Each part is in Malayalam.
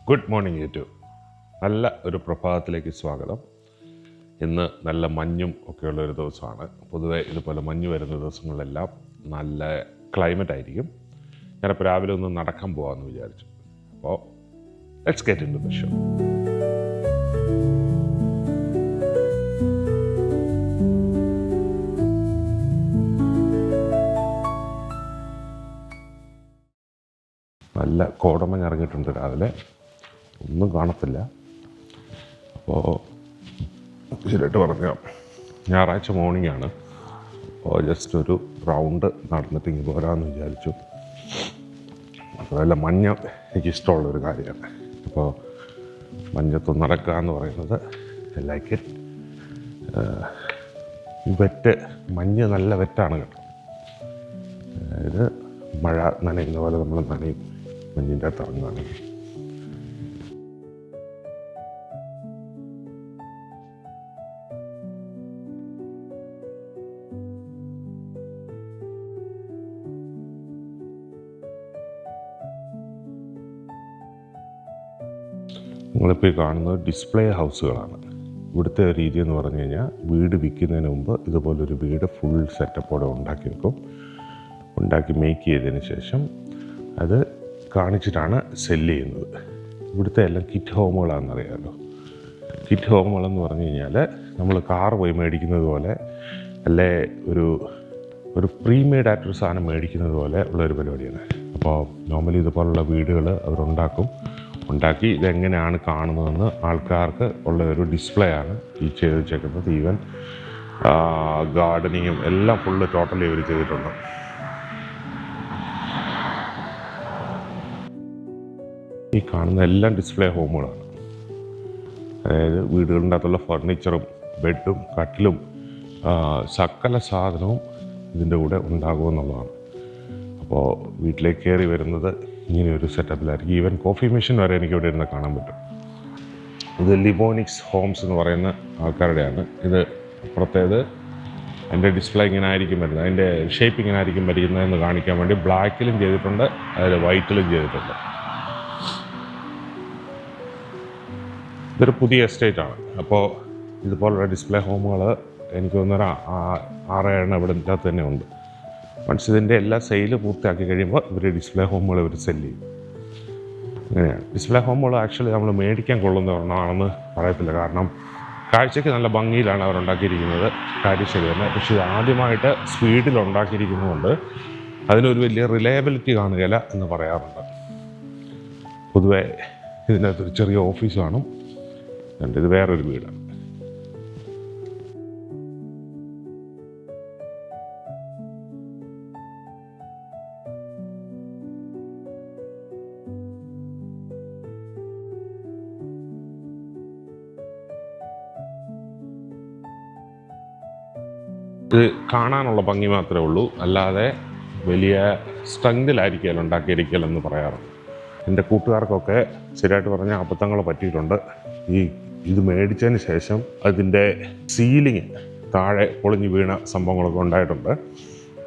Good morning YouTube. നല്ല ഒരു പ്രഭാതത്തിലേക്ക് സ്വാഗതം. ഇന്ന് നല്ല മഞ്ഞും ഒക്കെയുള്ളൊരു ദിവസമാണ്. പൊതുവേ ഇതുപോലെ മഞ്ഞ് വരുന്ന ദിവസങ്ങളിലെല്ലാം നല്ല ക്ലൈമറ്റ് ആയിരിക്കും. ഞാനിപ്പോൾ രാവിലെ ഒന്ന് നടക്കാൻ പോകാമെന്ന് വിചാരിച്ചു. അപ്പോൾ let's get into the show. നല്ല കോടമഞ്ഞ് ഇറങ്ങിയിട്ടുണ്ട്. രാവിലെ ഒന്നും കാണത്തില്ല. അപ്പോൾ ശരിയായിട്ട് പറഞ്ഞാൽ ഞായറാഴ്ച മോർണിംഗ് ആണ്. അപ്പോൾ ജസ്റ്റ് ഒരു റൗണ്ട് നടന്നിട്ട് ഇങ്ങനെ പോരാമെന്ന് വിചാരിച്ചു. അപ്പോൾ നല്ല മഞ്ഞ് എനിക്കിഷ്ടമുള്ളൊരു കാര്യമാണ്. അപ്പോൾ മഞ്ഞത്ത് നടക്കുക എന്ന് പറയുന്നത് ലൈക്ക് ഇറ്റ്. വെറ്റ് മഞ്ഞ് നല്ല വെറ്റാണ് കേട്ടോ. അതായത് മഴ നനയുന്ന പോലെ നമ്മൾ നനയും മഞ്ഞിൻ്റെ അകത്ത് ഇറങ്ങുകയാണെങ്കിൽ. നിങ്ങളിപ്പോൾ ഈ കാണുന്നത് ഡിസ്പ്ലേ ഹൗസുകളാണ്. ഇവിടുത്തെ രീതി എന്ന് പറഞ്ഞു കഴിഞ്ഞാൽ വീട് വിൽക്കുന്നതിന് മുമ്പ് ഇതുപോലൊരു വീട് ഫുൾ സെറ്റപ്പോടെ ഉണ്ടാക്കി വെക്കും. ഉണ്ടാക്കി മേക്ക് ചെയ്തതിന് ശേഷം അത് കാണിച്ചിട്ടാണ് സെല്ല് ചെയ്യുന്നത്. ഇവിടുത്തെ എല്ലാം കിറ്റ് ഹോമുകളാണെന്നറിയാമല്ലോ. കിറ്റ് ഹോമുകളെന്ന് പറഞ്ഞു കഴിഞ്ഞാൽ നമ്മൾ കാർ പോയി മേടിക്കുന്നത് പോലെ അല്ലേ, ഒരു പ്രീമെയ്ഡ് ആയിട്ടൊരു സാധനം മേടിക്കുന്നത് പോലെ ഉള്ളൊരു പരിപാടിയാണ്. അപ്പോൾ നോർമലി ഇതുപോലുള്ള വീടുകൾ ഉണ്ടാക്കി ഇതെങ്ങനെയാണ് കാണുന്നതെന്ന് ആൾക്കാർക്ക് ഉള്ള ഒരു ഡിസ്പ്ലേ ആണ് ഈ ചെയ്ത് വെച്ചേക്കുന്നത്. ഈവൻ ഗാർഡനിങ്ങും എല്ലാം ഫുള്ള് ടോട്ടലി ഇവർ ചെയ്തിട്ടുണ്ട്. ഈ കാണുന്ന എല്ലാം ഡിസ്പ്ലേ ഹോമുകളാണ്. അതായത് വീടുകളുടെ അകത്തുള്ള ഫർണിച്ചറും ബെഡും കട്ടിലും സകല സാധനവും ഇതിൻ്റെ കൂടെ ഉണ്ടാകുമെന്നുള്ളതാണ്. അപ്പോൾ വീട്ടിലേക്ക് കയറി വരുന്നത് ഇങ്ങനെ ഒരു സെറ്റപ്പിലായിരിക്കും. ഈവൻ കോഫി മെഷീൻ വരെ എനിക്ക് ഇവിടെ ഇരുന്ന് കാണാൻ പറ്റും. ഇത് ലിബോണിക്സ് ഹോംസ് എന്ന് പറയുന്ന ആൾക്കാരുടെയാണ്. ഇത് അപ്പുറത്തേത് അതിൻ്റെ ഡിസ്പ്ലേ ഇങ്ങനെ ആയിരിക്കും വരുന്നത്, അതിൻ്റെ ഷേപ്പ് ഇങ്ങനെ ആയിരിക്കും വരിക്കുന്നതെന്ന് കാണിക്കാൻ വേണ്ടി ബ്ലാക്കിലും ചെയ്തിട്ടുണ്ട്, അതിൽ വൈറ്റിലും ചെയ്തിട്ടുണ്ട്. ഇതൊരു പുതിയ എസ്റ്റേറ്റാണ്. അപ്പോൾ ഇതുപോലുള്ള ഡിസ്പ്ലേ ഹോമുകൾ എനിക്ക് തോന്നുന്നൊരു 6-7 ഇവിടെ ഇതിനകത്ത് തന്നെ ഉണ്ട്. വൺസ് ഇതിൻ്റെ എല്ലാ സെയില് പൂർത്തിയാക്കി കഴിയുമ്പോൾ ഇവർ ഡിസ്പ്ലേ ഹോമുകൾ ഇവർ സെല്ല് ചെയ്യും. അങ്ങനെയാണ് ഡിസ്പ്ലേ ഹോമുകൾ. ആക്ച്വലി നമ്മൾ മേടിക്കാൻ കൊള്ളുന്ന ഒരെണ്ണമാണെന്ന് പറയത്തില്ല. കാരണം കാഴ്ചയ്ക്ക് നല്ല ഭംഗിയിലാണ് അവരുണ്ടാക്കിയിരിക്കുന്നത്, കാര്യം ശരി തന്നെ. പക്ഷേ ഇത് ആദ്യമായിട്ട് സ്പീഡിൽ ഉണ്ടാക്കിയിരിക്കുന്നതുകൊണ്ട് അതിനൊരു വലിയ റിലയബിലിറ്റി കാണുകയില്ല എന്ന് പറയാറുണ്ട്. പൊതുവേ ഇതിനകത്തൊരു ചെറിയ ഓഫീസ് കാണും. ഇത് വേറൊരു വീടാണ്. ഇത് കാണാനുള്ള ഭംഗി മാത്രമേ ഉള്ളൂ, അല്ലാതെ വലിയ സ്ട്രെങ്തിലായിരിക്കുകയല്ല ഉണ്ടാക്കിയിരിക്കലെന്ന് പറയാറുണ്ട്. എൻ്റെ കൂട്ടുകാർക്കൊക്കെ ശരിയായിട്ട് പറഞ്ഞാൽ അബദ്ധങ്ങൾ പറ്റിയിട്ടുണ്ട്. ഇത് മേടിച്ചതിന് ശേഷം അതിൻ്റെ സീലിങ് താഴെ പൊളിഞ്ഞ് വീണ സംഭവങ്ങളൊക്കെ ഉണ്ടായിട്ടുണ്ട്.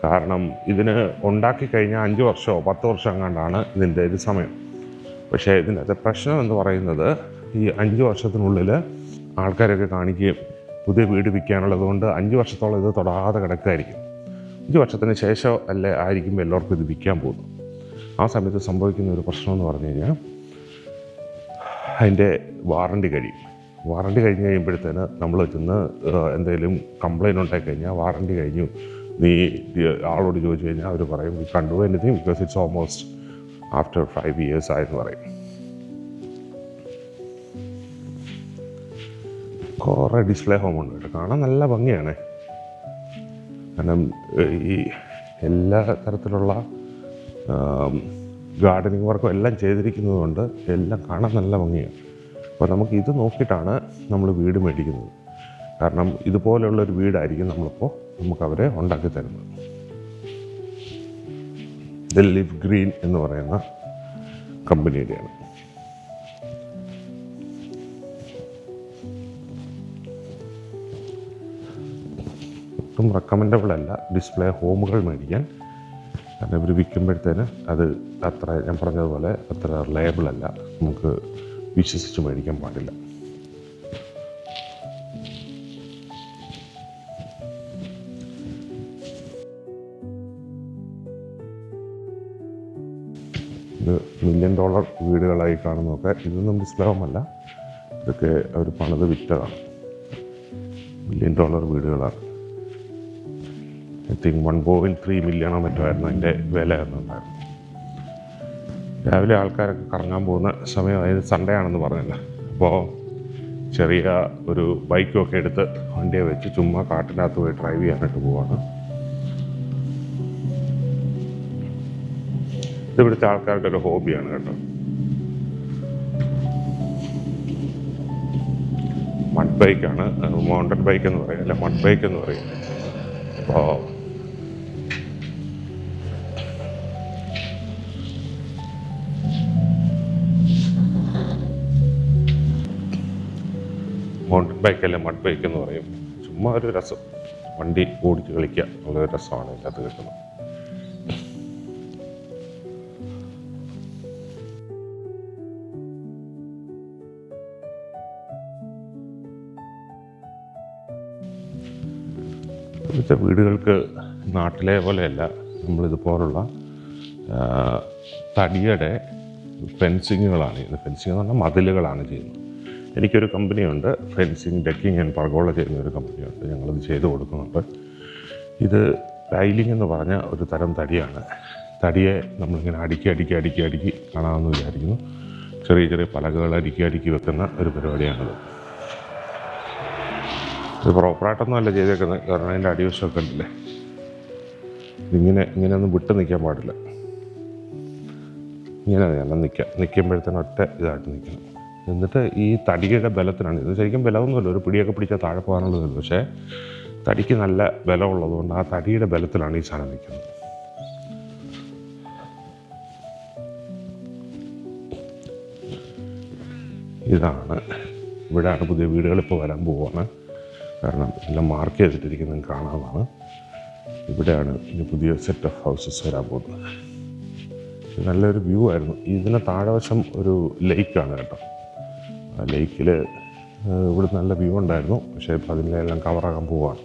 കാരണം ഇതിന് ഉണ്ടാക്കി കഴിഞ്ഞാൽ 5 വർഷമോ 10 വർഷം എങ്ങാണ്ടാണ് ഇതിൻ്റെ ഒരു സമയം. പക്ഷേ ഇതിൻ്റെ പ്രശ്നം എന്ന് പറയുന്നത് ഈ 5 വർഷത്തിനുള്ളിൽ ആൾക്കാരൊക്കെ കാണിക്കുകയും പുതിയ വീട് വിൽക്കാനുള്ളത് കൊണ്ട് 5 വർഷത്തോളം ഇത് തൊടാതെ കിടക്കുകയായിരിക്കും. 5 വർഷത്തിന് ശേഷം അല്ലേ ആയിരിക്കും എല്ലാവർക്കും ഇത് വിൽക്കാൻ പോകുന്നു. ആ സമയത്ത് സംഭവിക്കുന്ന ഒരു പ്രശ്നം എന്ന് പറഞ്ഞു കഴിഞ്ഞാൽ അതിൻ്റെ വാറണ്ടി കഴിയും. വാറണ്ടി കഴിഞ്ഞ് കഴിയുമ്പോഴത്തേന് നമ്മൾ ചെന്ന് എന്തെങ്കിലും കംപ്ലയിൻറ്റ് ഉണ്ടായി കഴിഞ്ഞാൽ വാറണ്ടി കഴിഞ്ഞു നീ ആളോട് ചോദിച്ചു കഴിഞ്ഞാൽ അവർ പറയും we can't do anything because it's almost after 5 years ആയെന്ന് പറയും. കുറേ ഡിസ്പ്ലേ ഹോമുണ്ട് കേട്ടോ. കാണാൻ നല്ല ഭംഗിയാണ്. കാരണം ഈ എല്ലാ തരത്തിലുള്ള ഗാർഡനിങ് വർക്കും എല്ലാം ചെയ്തിരിക്കുന്നത് കൊണ്ട് എല്ലാം കാണാൻ നല്ല ഭംഗിയാണ്. അപ്പോൾ നമുക്ക് ഇത് നോക്കിയിട്ടാണ് നമ്മൾ വീട് മേടിക്കുന്നത്. കാരണം ഇതുപോലെയുള്ളൊരു വീടായിരിക്കും നമുക്കവരെ ഉണ്ടാക്കി തരുന്നത്. ഇത് ലിവ് ഗ്രീൻ എന്ന് പറയുന്ന കമ്പനിയുടെയാണ്. ഒട്ടും റെക്കമെൻഡബിൾ അല്ല ഡിസ്പ്ലേ ഹോമുകൾ മേടിക്കാൻ. കാരണം ഇവർ വിൽക്കുമ്പോഴത്തേന് അത് അത്ര, ഞാൻ പറഞ്ഞതുപോലെ അത്ര റിലയബിൾ അല്ല. നമുക്ക് വിശ്വസിച്ച് മേടിക്കാൻ പാടില്ല. ഇത് $1 million വീടുകളായി കാണുന്നതൊക്കെ ഇതൊന്നും വിസ്ലവമല്ല, ഇതൊക്കെ അവർ പണിത് വിറ്റതാണ്. $1 million വീടുകളാണ്. ഐ തിങ്ക് 1.3 million മറ്റോ ആയിരുന്നു അതിൻ്റെ വില എന്നുണ്ടായിരുന്നു. രാവിലെ ആൾക്കാരൊക്കെ കറങ്ങാൻ പോകുന്ന സമയം, അതായത് സൺഡേ ആണെന്ന് പറഞ്ഞില്ല. അപ്പോൾ ചെറിയ ഒരു ബൈക്കൊക്കെ എടുത്ത് വണ്ടിയെ വെച്ച് ചുമ്മാ കാട്ടിനകത്ത് പോയി ഡ്രൈവ് ചെയ്യാനായിട്ട് പോവാണ്. ഇവിടുത്തെ ആൾക്കാരുടെ ഒരു ഹോബിയാണ് കേട്ടോ. മഡ് ബൈക്കാണ്, മൗണ്ടൻ ബൈക്ക് എന്ന് പറയും, അല്ല മഡ് ബൈക്ക് എന്ന് പറയും. അപ്പോൾ മൗണ്ടൻ ബൈക്ക് അല്ലെ മഡ് ബൈക്ക് എന്ന് പറയും. ചുമ്മാ ഒരു രസം, വണ്ടി ഓടിച്ച് കളിക്കുക എന്നുള്ളൊരു രസമാണ് ഇതിനകത്ത് കിട്ടുന്നത്. ഇവിടുത്തെ വീടുകൾക്ക് നാട്ടിലെ പോലെയല്ല, നമ്മളിതുപോലുള്ള തടിയുടെ ഫെൻസിങ്ങുകളാണ് ചെയ്യുന്നത്. ഫെൻസിങ് എന്ന് പറഞ്ഞാൽ മതിലുകളാണ് ചെയ്യുന്നത്. എനിക്കൊരു കമ്പനിയുണ്ട്, ഫെൻസിങ് ഡെക്കിങ് ആൻഡ് പർഗോള ചെയ്യുന്ന ഒരു കമ്പനിയുണ്ട്, ഞങ്ങളത് ചെയ്ത് കൊടുക്കുന്നുണ്ട്. ഇത് ടൈലിംഗ് എന്ന് പറഞ്ഞ ഒരു തരം തടിയാണ്. തടിയെ നമ്മളിങ്ങനെ അടുക്കി കാണാമെന്ന് വിചാരിക്കുന്നു. ചെറിയ ചെറിയ പലകകൾ അടുക്കി വെക്കുന്ന ഒരു പരിപാടിയാണിത്. ഇത് പ്രോപ്പറായിട്ടൊന്നും അല്ല ചെയ്തേക്കുന്നത്, കാരണം അതിൻ്റെ അടിവശമൊക്കെ ഉണ്ടല്ലേ. ഇങ്ങനെയൊന്നും വിട്ട് നിൽക്കാൻ പാടില്ല. ഇങ്ങനെ എല്ലാം നിൽക്കുമ്പോഴത്തേനും ഒറ്റ ഇതായിട്ട് നിൽക്കണം. എന്നിട്ട് ഈ തടിയുടെ ബലത്തിനാണ് ഇത്. ശരിക്കും ബലമൊന്നുമില്ല, ഒരു പിടിയൊക്കെ പിടിച്ചാൽ താഴെ പോകാനുള്ളതല്ല. പക്ഷേ തടിക്ക് നല്ല ബലമുള്ളതുകൊണ്ട് ആ തടിയുടെ ബലത്തിലാണ് ഈ സാധനം നിൽക്കുന്നത്. ഇവിടെയാണ് പുതിയ വീടുകളിപ്പോൾ വരാൻ പോവുകയാണ്. കാരണം എല്ലാം മാർക്ക് ചെയ്തിട്ടിരിക്കുന്നത് കാണാവുന്നതാണ്. ഇവിടെയാണ് ഇനി പുതിയ സെറ്റ് ഓഫ് ഹൗസസ് വരാൻ പോകുന്നത്. നല്ലൊരു വ്യൂ ആയിരുന്നു. ഇതിന് താഴെവശം ഒരു ലേക്കാണ് കേട്ടോ. ആ ലേക്കിൽ ഇവിടെ നല്ല വ്യൂ ഉണ്ടായിരുന്നു. പക്ഷേ ഇപ്പോൾ അതിനെല്ലാം കവറാകാൻ പോവുകയാണ്.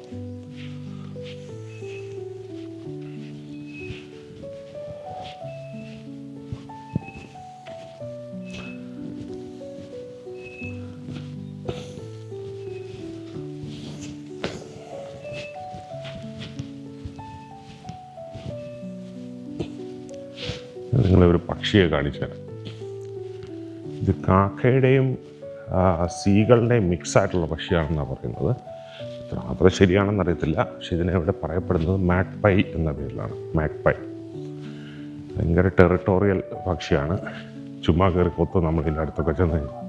നിങ്ങളൊരു പക്ഷിയെ കാണിച്ചു തരാം. ഇത് കാക്കയുടെയും സീകളുടെയും മിക്സായിട്ടുള്ള പക്ഷിയാണെന്നാണ് പറയുന്നത്. അത്ര ശരിയാണെന്നറിയത്തില്ല. പക്ഷെ ഇതിനെ ഇവിടെ പറയപ്പെടുന്നത് മാഗ്പൈ എന്ന പേരിലാണ്. മാഗ്പൈ ഭയങ്കര ടെറിട്ടോറിയൽ പക്ഷിയാണ്. ചുമ്മാ കയറി കൊത്തും നമ്മളിതിൻ്റെ അടുത്തൊക്കെ ചെന്ന് കഴിഞ്ഞാൽ.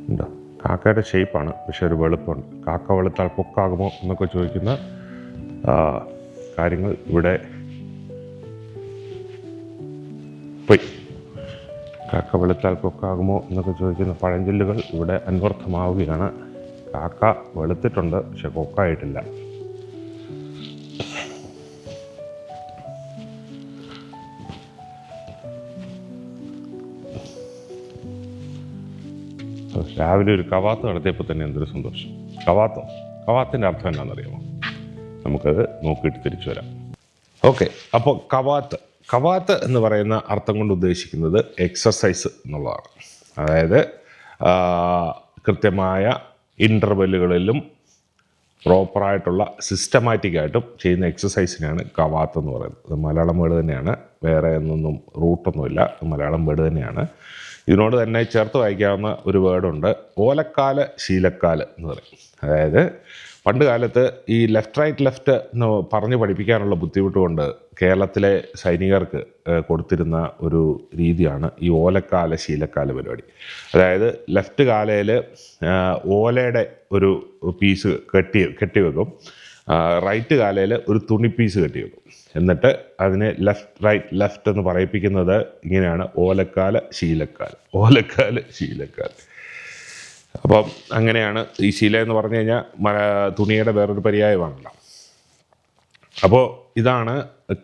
ഉണ്ടോ, കാക്കയുടെ ഷേപ്പാണ്, പക്ഷെ ഒരു വെളുപ്പുണ്ട്. കാക്ക വെളുത്താൽ കൊക്കാകുമോ എന്നൊക്കെ ചോദിക്കുന്ന കാര്യങ്ങൾ ഇവിടെ പോയി. കാക്ക വെളുത്താൽ കൊക്കാകുമോ എന്നൊക്കെ ചോദിക്കുന്ന പഴഞ്ചൊല്ലുകൾ ഇവിടെ അന്വർത്ഥമാവുകയാണ്. കാക്ക വെളുത്തിട്ടുണ്ട്, പക്ഷെ കൊക്കായിട്ടില്ല. രാവിലെ ഒരു കവാത്ത് നടത്തിയപ്പോൾ തന്നെ എന്തൊരു സന്തോഷം. കവാത്തിൻ്റെ അർത്ഥം എന്താണെന്നറിയാമോ? നമുക്കത് നോക്കിയിട്ട് തിരിച്ചു വരാം. ഓക്കെ, അപ്പോൾ കവാത്ത് എന്ന് പറയുന്ന അർത്ഥം കൊണ്ട് ഉദ്ദേശിക്കുന്നത് എക്സസൈസ് എന്നുള്ളതാണ്. അതായത് കൃത്യമായ ഇൻ്റർവെല്ലുകളിലും പ്രോപ്പറായിട്ടുള്ള സിസ്റ്റമാറ്റിക്കായിട്ടും ചെയ്യുന്ന എക്സസൈസിനാണ് കവാത്ത് എന്ന് പറയുന്നത്. ഇത് മലയാളം വേർഡ് തന്നെയാണ്, വേറെ ഒന്നും റൂട്ടൊന്നുമില്ല, മലയാളം വേർഡ് തന്നെയാണ്. ഇതിനോട് തന്നെ ചേർത്ത് വായിക്കാവുന്ന ഒരു വേർഡുണ്ട്, ഓലക്കാല് ശീലക്കാല് എന്ന് പറയും. അതായത് പണ്ട് കാലത്ത് ഈ ലെഫ്റ്റ് എന്ന് പറഞ്ഞ് പഠിപ്പിക്കാനുള്ള ബുദ്ധിമുട്ട് കൊണ്ട് കേരളത്തിലെ സൈനികർക്ക് കൊടുത്തിരുന്ന ഒരു രീതിയാണ് ഈ ഓലക്കാല ശീലക്കാല പരിപാടി. അതായത് ലെഫ്റ്റ് കാലയിൽ ഓലയുടെ ഒരു പീസ് കെട്ടി വെക്കും, റൈറ്റ് കാലയിൽ ഒരു തുണി പീസ് കെട്ടി വെക്കും. എന്നിട്ട് അതിനെ ലെഫ്റ്റ് എന്ന് പറയിപ്പിക്കുന്നത് ഇങ്ങനെയാണ്, ഓലക്കാല ശീലക്കാൽ. അപ്പം അങ്ങനെയാണ് ഈ ശീല എന്ന് പറഞ്ഞു കഴിഞ്ഞാൽ തുണിയുടെ വേറൊരു പര്യായമാണല്ലോ. അപ്പോൾ ഇതാണ്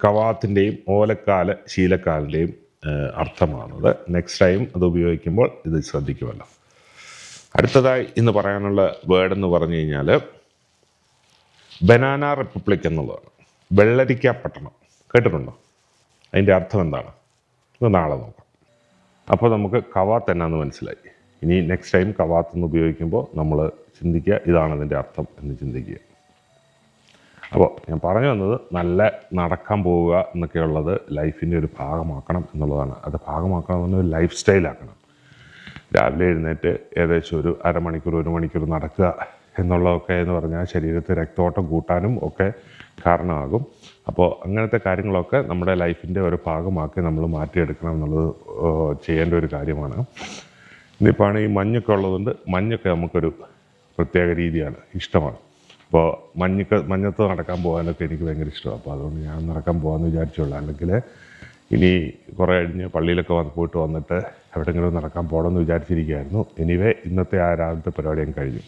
കവാത്തിൻ്റെയും ഓലക്കാല് ശീലക്കാലിൻ്റെയും അർത്ഥമാണത്. നെക്സ്റ്റ് ടൈം അത് ഉപയോഗിക്കുമ്പോൾ ഇത് ശ്രദ്ധിക്കുമല്ലോ. അടുത്തതായി ഇന്ന് പറയാനുള്ള വേർഡ് എന്ന് പറഞ്ഞു കഴിഞ്ഞാൽ ബനാന റിപ്പബ്ലിക് എന്നുള്ളതാണ്. വെള്ളരിക്ക പട്ടണം കേട്ടിട്ടുണ്ടോ? അതിൻ്റെ അർത്ഥം എന്താണ്? ഇത് നാളെ നോക്കാം. അപ്പോൾ നമുക്ക് കവാത്ത് എന്നാന്ന് മനസ്സിലായി. ഇനി നെക്സ്റ്റ് ടൈം കവാത്ത് എന്ന് ഉപയോഗിക്കുമ്പോൾ നമ്മൾ ചിന്തിക്കുക ഇതാണ് അതിൻ്റെ അർത്ഥം എന്ന് ചിന്തിക്കുക. അപ്പോൾ ഞാൻ പറഞ്ഞു വന്നത് നല്ല നടക്കാൻ പോവുക എന്നൊക്കെയുള്ളത് ലൈഫിൻ്റെ ഒരു ഭാഗമാക്കണം എന്നുള്ളതാണ്. അത് ഭാഗമാക്കണം ഒരു ലൈഫ് സ്റ്റൈലാക്കണം. രാവിലെ എഴുന്നേറ്റ് ഏകദേശം ഒരു അരമണിക്കൂർ 1 മണിക്കൂർ നടക്കുക എന്നുള്ളതൊക്കെ എന്ന് പറഞ്ഞാൽ ശരീരത്തിൽ രക്തോട്ടം കൂട്ടാനും ഒക്കെ കാരണമാകും. അപ്പോൾ അങ്ങനത്തെ കാര്യങ്ങളൊക്കെ നമ്മുടെ ലൈഫിൻ്റെ ഒരു ഭാഗമാക്കി നമ്മൾ മാറ്റിയെടുക്കണം എന്നുള്ളത് ചെയ്യേണ്ട ഒരു കാര്യമാണ്. ഇന്നിപ്പോൾ ഈ മഞ്ഞൊക്കെ ഉള്ളതുകൊണ്ട് മഞ്ഞൊക്കെ നമുക്കൊരു പ്രത്യേക രീതിയാണ്, ഇഷ്ടമാണ്. അപ്പോൾ മഞ്ഞത്ത് നടക്കാൻ പോകാനൊക്കെ എനിക്ക് ഭയങ്കര ഇഷ്ടമാണ്. അപ്പോൾ അതുകൊണ്ട് ഞാൻ നടക്കാൻ പോകാമെന്ന് വിചാരിച്ചുള്ളൂ. അല്ലെങ്കിൽ ഇനി കുറേ കഴിഞ്ഞ് പള്ളിയിലൊക്കെ പോയിട്ട് വന്നിട്ട് എവിടെയെങ്കിലും നടക്കാൻ പോകണമെന്ന് വിചാരിച്ചിരിക്കുകയായിരുന്നു. എനിവേ ഇന്നത്തെ ആ രാവിലത്തെ പരിപാടിയും കഴിഞ്ഞു.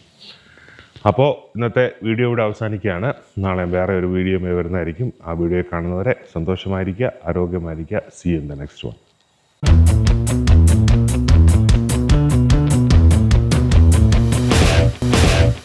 അപ്പോൾ ഇന്നത്തെ വീഡിയോ ഇവിടെ അവസാനിക്കുകയാണ്. നാളെ വേറെ ഒരു വീഡിയോയുമായി വരുന്നതായിരിക്കും. ആ വീഡിയോ കാണുന്നവരെ സന്തോഷമായിരിക്കുക, ആരോഗ്യമായിരിക്കുക. See you in the next one.